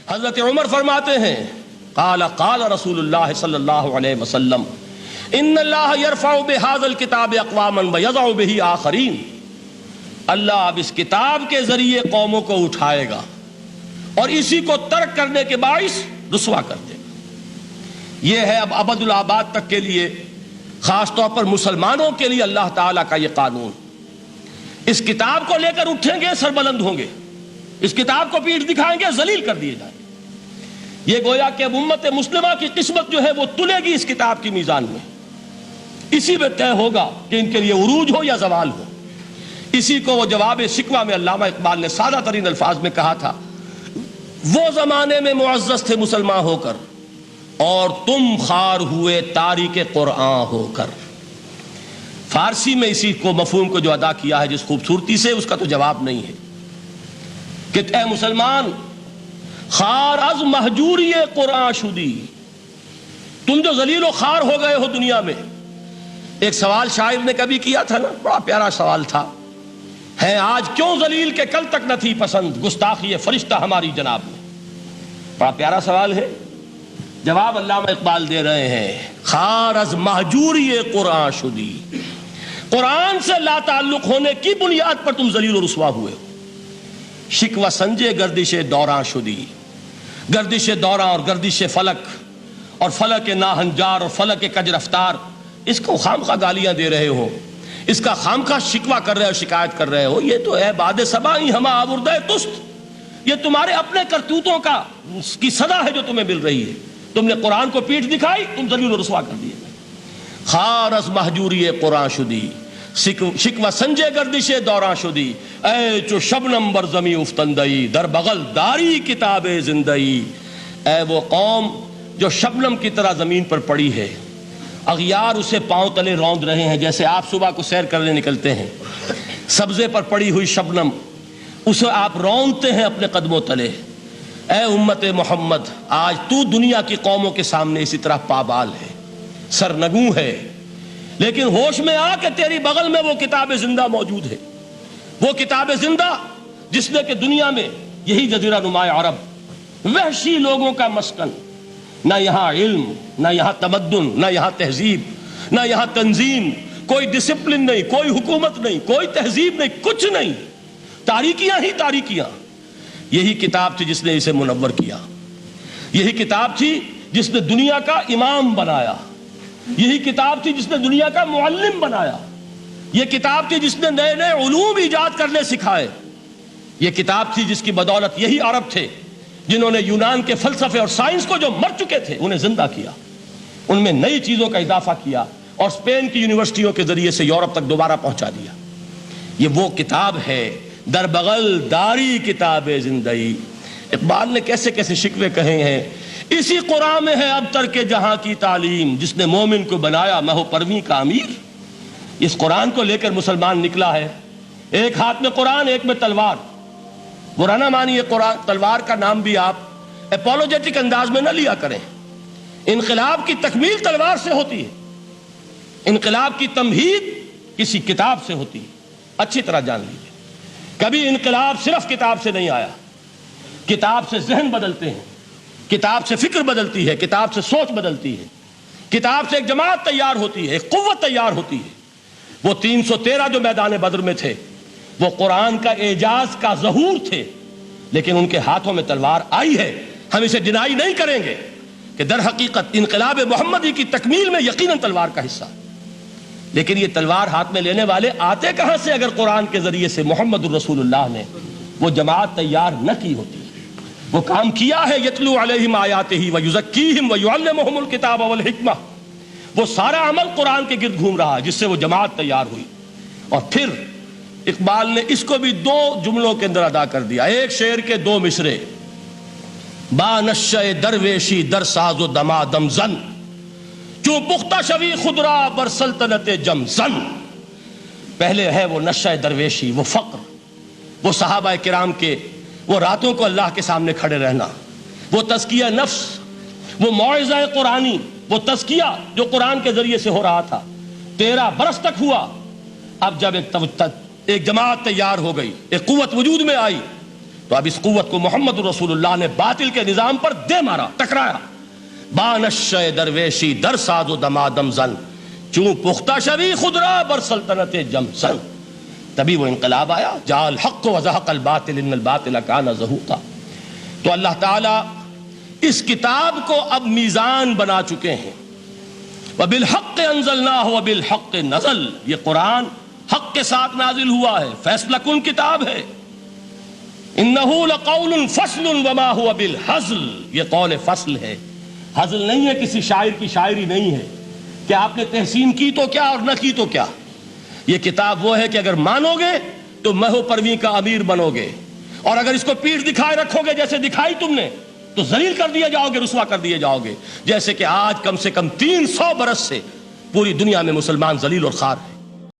حضرت عمر فرماتے ہیں قال قال رسول اللہ صلی اللہ علیہ وسلم ان اللہ یرفع بہذا الکتاب اقواما ویضع بہ آخرین، اللہ اب اس کتاب کے ذریعے قوموں کو اٹھائے گا اور اسی کو ترک کرنے کے باعث رسوا کر دے گا۔ یہ ہے اب ابد الآباد تک کے لیے، خاص طور پر مسلمانوں کے لیے اللہ تعالیٰ کا یہ قانون۔ اس کتاب کو لے کر اٹھیں گے سربلند ہوں گے، اس کتاب کو پیٹھ دکھائیں گے ذلیل کر دیے جائیں گے۔ یہ گویا کہ اب امت مسلمہ کی قسمت جو ہے وہ تلے گی اس کتاب کی میزان میں، اسی میں طے ہوگا کہ ان کے لیے عروج ہو یا زوال ہو۔ اسی کو وہ جواب شکوہ میں علامہ اقبال نے سادہ ترین الفاظ میں کہا تھا، وہ زمانے میں معزز تھے مسلمان ہو کر اور تم خار ہوئے تاریک قرآن ہو کر۔ فارسی میں اسی کو مفہوم کو جو ادا کیا ہے جس خوبصورتی سے، اس کا تو جواب نہیں ہے کہ اے مسلمان خار از مہجوری قرآن شدی، تم جو ذلیل و خار ہو گئے ہو دنیا میں۔ ایک سوال شاعر نے کبھی کیا تھا نا، بڑا پیارا سوال تھا، ہے آج کیوں ذلیل کہ کل تک نہ تھی پسند، گستاخی فرشتہ ہماری جناب میں۔ بڑا پیارا سوال ہے، جواب علامہ اقبال دے رہے ہیں، خار از مہجوری قرآن شدی، قرآن سے لا تعلق ہونے کی بنیاد پر تم ذلیل و رسوا ہوئے ہو۔ شکوہ سنجے گردش دوراں شدی، گردش دوراں اور گردش فلک اور فلک ناہنجار اور فلک کج رفتار، اس کو خامخواہ گالیاں دے رہے ہو، اس کا خامخواہ شکوہ کر رہے ہو، شکایت کر رہے ہو۔ یہ تو ہے باد صبائی ہما آوردہ تست، یہ تمہارے اپنے کرتوتوں کا کی صدا ہے جو تمہیں مل رہی ہے۔ تم نے قرآن کو پیٹھ دکھائی، تم ذلیل و رسوا کر دیے۔ خار از مہجوری قرآن شدی، شکوہ سنجے گردش دوراں شدی، اے چو شبنم بر زمیں افتندئی، در بغل داری کتاب زندئی۔ اے وہ قوم جو شبنم کی طرح زمین پر پڑی ہے، اغیار اسے پاؤں تلے روند رہے ہیں، جیسے آپ صبح کو سیر کرنے نکلتے ہیں، سبزے پر پڑی ہوئی شبنم اسے آپ روندتے ہیں اپنے قدموں تلے۔ اے امت محمد، آج تو دنیا کی قوموں کے سامنے اسی طرح پابال ہے، سرنگوں ہے، لیکن ہوش میں آ کہ تیری بغل میں وہ کتاب زندہ موجود ہے، وہ کتاب زندہ جس نے کہ دنیا میں یہی جزیرہ نماء عرب، وحشی لوگوں کا مسکن، نہ یہاں علم، نہ یہاں تمدن، نہ یہاں تہذیب، نہ یہاں تنظیم، کوئی ڈسپلن نہیں، کوئی حکومت نہیں، کوئی تہذیب نہیں، کچھ نہیں، تاریکیاں ہی تاریکیاں۔ یہی کتاب تھی جس نے اسے منور کیا، یہی کتاب تھی جس نے دنیا کا امام بنایا، یہی کتاب تھی جس نے دنیا کا معلم بنایا، یہ کتاب تھی جس نے نئے نئے علوم ایجاد کرنے سکھائے، یہ کتاب تھی جس کی بدولت یہی عرب تھے جنہوں نے یونان کے فلسفے اور سائنس کو جو مر چکے تھے انہیں زندہ کیا، ان میں نئی چیزوں کا اضافہ کیا اور اسپین کی یونیورسٹیوں کے ذریعے سے یورپ تک دوبارہ پہنچا دیا۔ یہ وہ کتاب ہے، در بغل داری کتاب زندئی۔ اقبال نے کیسے کیسے شکوے کہے ہیں، اسی قرآن میں ہے اب ترک جہاں کی تعلیم، جس نے مومن کو بنایا مہو پرویں کا امیر۔ اس قرآن کو لے کر مسلمان نکلا ہے، ایک ہاتھ میں قرآن، ایک میں تلوار۔ برا نہ مانیے، قرآن تلوار کا نام بھی آپ اپولوجیٹک انداز میں نہ لیا کریں۔ انقلاب کی تکمیل تلوار سے ہوتی ہے، انقلاب کی تمہید کسی کتاب سے ہوتی ہے، اچھی طرح جان لیجیے۔ کبھی انقلاب صرف کتاب سے نہیں آیا، کتاب سے ذہن بدلتے ہیں، کتاب سے فکر بدلتی ہے، کتاب سے سوچ بدلتی ہے، کتاب سے ایک جماعت تیار ہوتی ہے، ایک قوت تیار ہوتی ہے۔ وہ 313 جو میدان بدر میں تھے وہ قرآن کا اعجاز کا ظہور تھے، لیکن ان کے ہاتھوں میں تلوار آئی ہے۔ ہم اسے ڈینائی نہیں کریں گے کہ در حقیقت انقلاب محمدی کی تکمیل میں یقیناً تلوار کا حصہ، لیکن یہ تلوار ہاتھ میں لینے والے آتے کہاں سے اگر قرآن کے ذریعے سے محمد الرسول اللہ نے وہ جماعت تیار نہ کی ہوتی، وہ کام کیا ہے، یتلو علیہم آیاتہ ویزکیہم ویعلمہم الکتاب والحکمہ، وہ سارا عمل قرآن کے گرد گھوم رہا ہے جس سے وہ جماعت تیار ہوئی۔ اور پھر اقبال نے اس کو بھی 2 جملوں کے اندر ادا کر دیا، ایک شعر کے 2 مصرے، با نشہ درویشی در ساز و دمادم زن، چوں پختہ شوی خدرا بر سلطنت جم زن۔ پہلے ہے وہ نشہ درویشی، وہ فقر، وہ صحابہ کرام کے وہ راتوں کو اللہ کے سامنے کھڑے رہنا، وہ تزکیہ نفس، وہ موعظہ قرآنی، وہ تزکیہ جو قرآن کے ذریعے سے ہو رہا تھا 13 برس تک ہوا۔ اب جب ایک جماعت تیار ہو گئی، ایک قوت وجود میں آئی، تو اب اس قوت کو محمد رسول اللہ نے باطل کے نظام پر دے مارا، ٹکرایا. بانش درویشی در ساز و دمادم زن، چوں پختہ شوی خدرا بر سلطنت جم سن. تبھی وہ انقلاب آیا. جاء الحق وزهق الباطل ان الباطل کان زہوقا. تو اللہ تعالیٰ اس کتاب کو اب میزان بنا چکے ہیں. وبالحق انزلناہ وبالحق نزل. یہ قرآن حق کے ساتھ نازل ہوا ہے، فیصلہ کن کتاب ہے. انہ لقول فصل وما هو بالحزل. یہ قول فصل ہے، حزل نہیں ہے، کسی شاعر کی شاعری نہیں ہے کہ آپ نے تحسین کی تو کیا اور نہ کی تو کیا. یہ کتاب وہ ہے کہ اگر مانو گے تو مہو پرویں کا امیر بنو گے، اور اگر اس کو پیٹھ دکھائے رکھو گے جیسے دکھائی تم نے تو ذلیل کر دیے جاؤ گے، رسوا کر دیے جاؤ گے، جیسے کہ آج کم سے کم 300 برس سے پوری دنیا میں مسلمان ذلیل اور خوار ہیں.